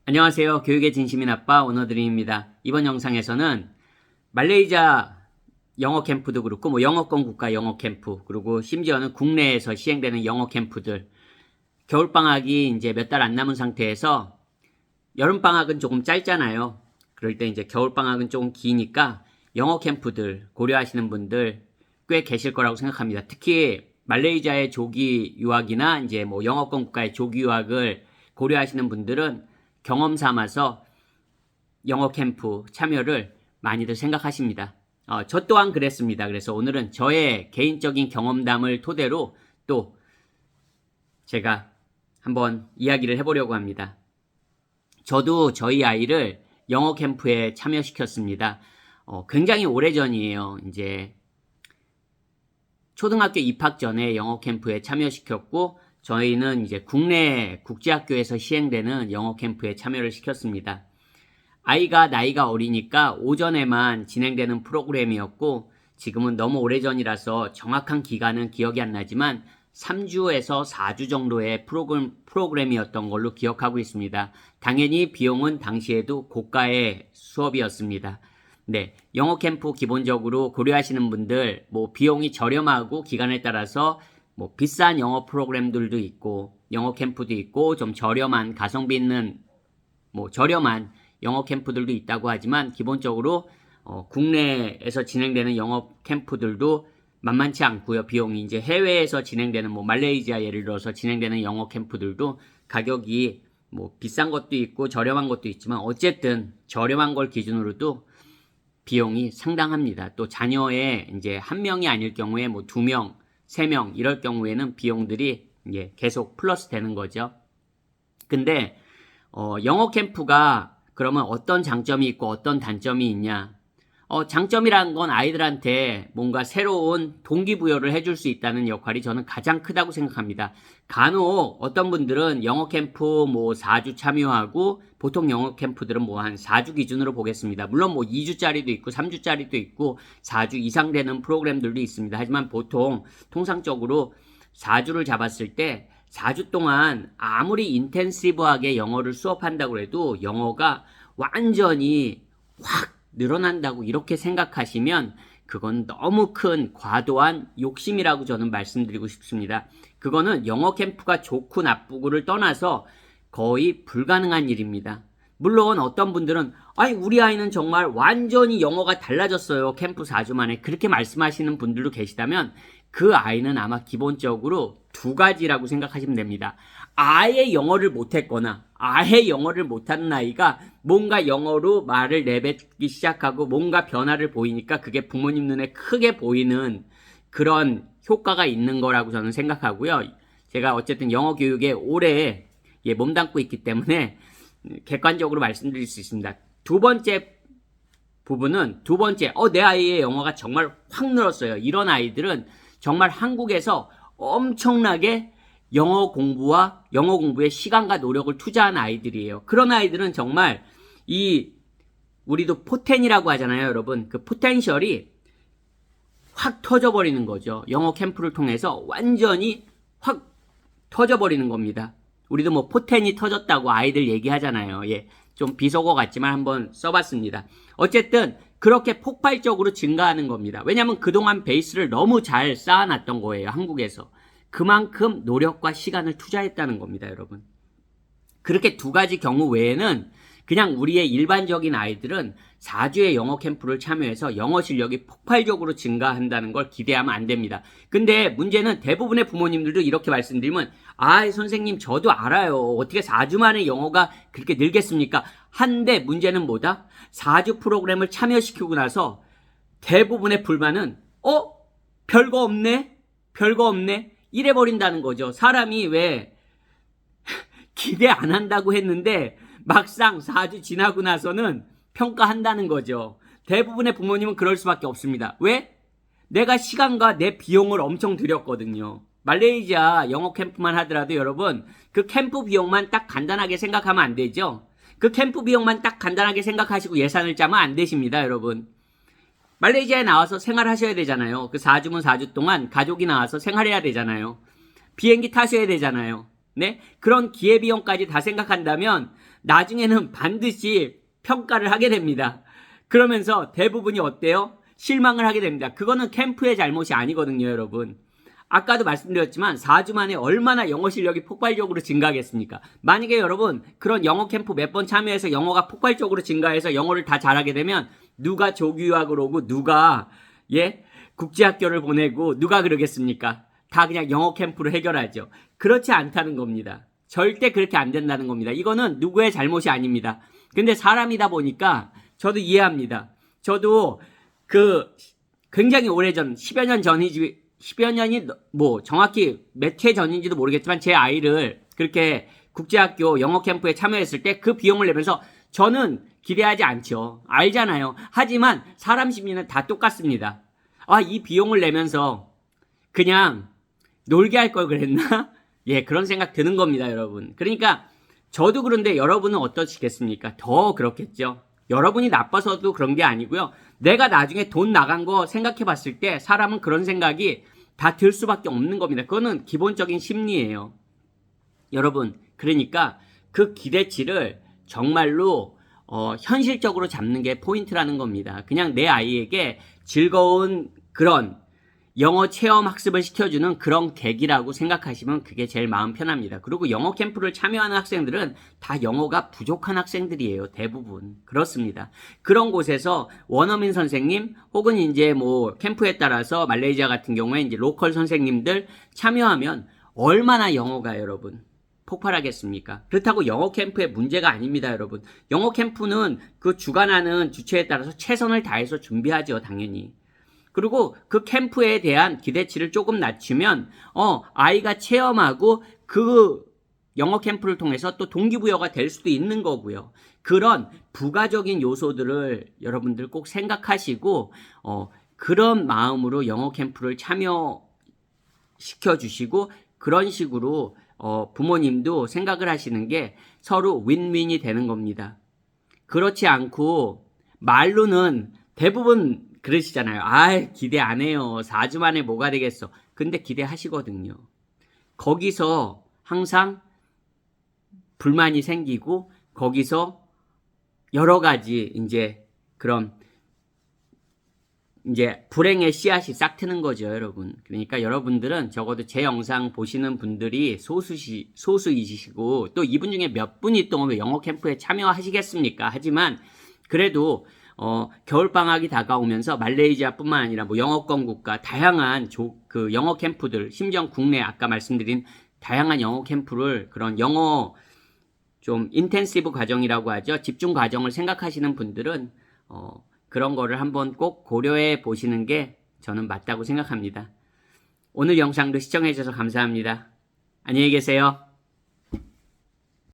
안녕하세요. 교육의 진심인 아빠 오너드림입니다. 이번 영상에서는 말레이시아 영어 캠프도 그렇고 영어권 국가 영어 캠프, 그리고 심지어는 국내에서 시행되는 영어 캠프들, 겨울방학이 이제 몇 달 안 남은 상태에서 여름방학은 조금 짧잖아요. 그럴 때 이제 겨울방학은 조금 기니까 영어 캠프들 고려하시는 분들 꽤 계실 거라고 생각합니다. 특히 말레이시아의 조기 유학이나 이제 영어권 국가의 조기 유학을 고려하시는 분들은 경험 삼아서 영어 캠프 참여를 많이들 생각하십니다. 저 또한 그랬습니다. 그래서 오늘은 저의 개인적인 경험담을 토대로 또 제가 한번 이야기를 해보려고 합니다. 저도 저희 아이를 영어 캠프에 참여시켰습니다. 굉장히 오래전이에요. 이제 초등학교 입학 전에 영어 캠프에 참여시켰고, 저희는 이제 국내 국제학교에서 시행되는 영어 캠프에 참여를 시켰습니다. 아이가 나이가 어리니까 오전에만 진행되는 프로그램이었고, 지금은 너무 오래전이라서 정확한 기간은 기억이 안 나지만 3주에서 4주 정도의 프로그램이었던 걸로 기억하고 있습니다. 당연히 비용은 당시에도 고가의 수업이었습니다. 네, 영어 캠프 기본적으로 고려하시는 분들, 비용이 저렴하고 기간에 따라서 비싼 영어 프로그램들도 있고, 영어 캠프도 있고, 좀 저렴한, 가성비 있는, 저렴한 영어 캠프들도 있다고 하지만, 기본적으로, 국내에서 진행되는 영어 캠프들도 만만치 않고요. 비용이 이제 해외에서 진행되는, 말레이시아 예를 들어서 진행되는 영어 캠프들도 가격이 비싼 것도 있고, 저렴한 것도 있지만, 어쨌든 저렴한 걸 기준으로도 비용이 상당합니다. 또 자녀의 이제 한 명이 아닐 경우에 2명, 3명 이럴 경우에는 비용들이 계속 플러스 되는 거죠. 근데 영어 캠프가 그러면 어떤 장점이 있고 어떤 단점이 있냐? 장점이라는 건 아이들한테 뭔가 새로운 동기부여를 해줄 수 있다는 역할이 저는 가장 크다고 생각합니다. 간혹 어떤 분들은 영어 캠프 4주 참여하고, 보통 영어 캠프들은 한 4주 기준으로 보겠습니다. 물론 2주짜리도 있고 3주짜리도 있고 4주 이상 되는 프로그램들도 있습니다. 하지만 보통 통상적으로 4주를 잡았을 때 4주 동안 아무리 인텐시브하게 영어를 수업한다고 해도 영어가 완전히 확 늘어난다고 이렇게 생각하시면 그건 너무 큰 과도한 욕심이라고 저는 말씀드리고 싶습니다. 그거는 영어 캠프가 좋고 나쁘고를 떠나서 거의 불가능한 일입니다. 물론 어떤 분들은 우리 아이는 정말 완전히 영어가 달라졌어요, 캠프 4주 만에, 그렇게 말씀하시는 분들도 계시다면 그 아이는 아마 기본적으로 두 가지라고 생각하시면 됩니다. 아예 영어를 못했거나 아예 영어를 못하는 아이가 뭔가 영어로 말을 내뱉기 시작하고 뭔가 변화를 보이니까 그게 부모님 눈에 크게 보이는 그런 효과가 있는 거라고 저는 생각하고요. 제가 어쨌든 영어 교육에 오래 몸담고 있기 때문에 객관적으로 말씀드릴 수 있습니다. 두 번째 부분은, 내 아이의 영어가 정말 확 늘었어요. 이런 아이들은 정말 한국에서 엄청나게 영어 공부에 시간과 노력을 투자한 아이들이에요. 그런 아이들은 정말 우리도 포텐이라고 하잖아요, 여러분. 그 포텐셜이 확 터져버리는 거죠. 영어 캠프를 통해서 완전히 확 터져버리는 겁니다. 우리도 포텐이 터졌다고 아이들 얘기하잖아요. 좀 비속어 같지만 한번 써봤습니다. 어쨌든 그렇게 폭발적으로 증가하는 겁니다. 왜냐하면 그동안 베이스를 너무 잘 쌓아놨던 거예요, 한국에서. 그만큼 노력과 시간을 투자했다는 겁니다, 여러분. 그렇게 두 가지 경우 외에는 그냥 우리의 일반적인 아이들은 4주의 영어 캠프를 참여해서 영어 실력이 폭발적으로 증가한다는 걸 기대하면 안 됩니다. 근데 문제는 대부분의 부모님들도 이렇게 말씀드리면, 선생님 저도 알아요. 어떻게 4주 만에 영어가 그렇게 늘겠습니까? 한데 문제는 뭐다? 4주 프로그램을 참여시키고 나서 대부분의 불만은 별거 없네? 이래버린다는 거죠. 사람이 왜 기대 안 한다고 했는데 막상 4주 지나고 나서는 평가한다는 거죠. 대부분의 부모님은 그럴 수밖에 없습니다. 왜? 내가 시간과 내 비용을 엄청 들였거든요. 말레이시아 영어 캠프만 하더라도 여러분, 그 캠프 비용만 딱 간단하게 생각하면 안 되죠. 그 캠프 비용만 딱 간단하게 생각하시고 예산을 짜면 안 되십니다, 여러분. 말레이시아에 나와서 생활하셔야 되잖아요. 그 4주면 4주 동안 가족이 나와서 생활해야 되잖아요. 비행기 타셔야 되잖아요. 네? 그런 기회비용까지 다 생각한다면 나중에는 반드시 평가를 하게 됩니다. 그러면서 대부분이 어때요? 실망을 하게 됩니다. 그거는 캠프의 잘못이 아니거든요, 여러분. 아까도 말씀드렸지만 4주 만에 얼마나 영어 실력이 폭발적으로 증가하겠습니까? 만약에 여러분 그런 영어 캠프 몇 번 참여해서 영어가 폭발적으로 증가해서 영어를 다 잘하게 되면 누가 조기유학을 오고 누가 국제학교를 보내고 누가 그러겠습니까? 다 그냥 영어 캠프로 해결하죠. 그렇지 않다는 겁니다. 절대 그렇게 안 된다는 겁니다. 이거는 누구의 잘못이 아닙니다. 근데 사람이다 보니까 저도 이해합니다. 저도 굉장히 오래전 10여 년 전이지 10여 년이 뭐 정확히 몇 해 전인지도 모르겠지만 제 아이를 그렇게 국제학교 영어 캠프에 참여했을 때 그 비용을 내면서 저는 기대하지 않죠. 알잖아요. 하지만 사람 심리는 다 똑같습니다. 이 비용을 내면서 그냥 놀게 할 걸 그랬나? 그런 생각 드는 겁니다, 여러분. 그러니까 저도 그런데 여러분은 어떠시겠습니까? 더 그렇겠죠. 여러분이 나빠서도 그런 게 아니고요. 내가 나중에 돈 나간 거 생각해 봤을 때 사람은 그런 생각이 다 들 수밖에 없는 겁니다. 그거는 기본적인 심리예요. 여러분, 그러니까 그 기대치를 정말로 현실적으로 잡는 게 포인트라는 겁니다. 그냥 내 아이에게 즐거운 그런 영어 체험 학습을 시켜주는 그런 계기라고 생각하시면 그게 제일 마음 편합니다. 그리고 영어 캠프를 참여하는 학생들은 다 영어가 부족한 학생들이에요. 대부분. 그렇습니다. 그런 곳에서 원어민 선생님 혹은 이제 뭐 캠프에 따라서 말레이시아 같은 경우에 이제 로컬 선생님들 참여하면 얼마나 영어가 여러분 폭발하겠습니까? 그렇다고 영어 캠프의 문제가 아닙니다, 여러분. 영어 캠프는 그 주관하는 주체에 따라서 최선을 다해서 준비하죠, 당연히. 그리고 그 캠프에 대한 기대치를 조금 낮추면 아이가 체험하고 그 영어 캠프를 통해서 또 동기부여가 될 수도 있는 거고요. 그런 부가적인 요소들을 여러분들 꼭 생각하시고 그런 마음으로 영어 캠프를 참여시켜 주시고 그런 식으로 부모님도 생각을 하시는 게 서로 윈윈이 되는 겁니다. 그렇지 않고 말로는 대부분 그러시잖아요. 기대 안 해요. 4주 만에 뭐가 되겠어. 근데 기대하시거든요. 거기서 항상 불만이 생기고 거기서 여러 가지 이제 그런 이제 불행의 씨앗이 싹 트는 거죠, 여러분. 그러니까 여러분들은 적어도 제 영상 보시는 분들이 소수이시고 또 이분 중에 몇 분이 또 영어 캠프에 참여하시겠습니까? 하지만 그래도 겨울방학이 다가오면서 말레이시아뿐만 아니라 뭐 영어권 국가 다양한 그 영어 캠프들 심지어 국내 아까 말씀드린 다양한 영어 캠프를 그런 영어 좀 인텐시브 과정이라고 하죠. 집중 과정을 생각하시는 분들은 그런 거를 한번 꼭 고려해 보시는 게 저는 맞다고 생각합니다. 오늘 영상도 시청해 주셔서 감사합니다. 안녕히 계세요.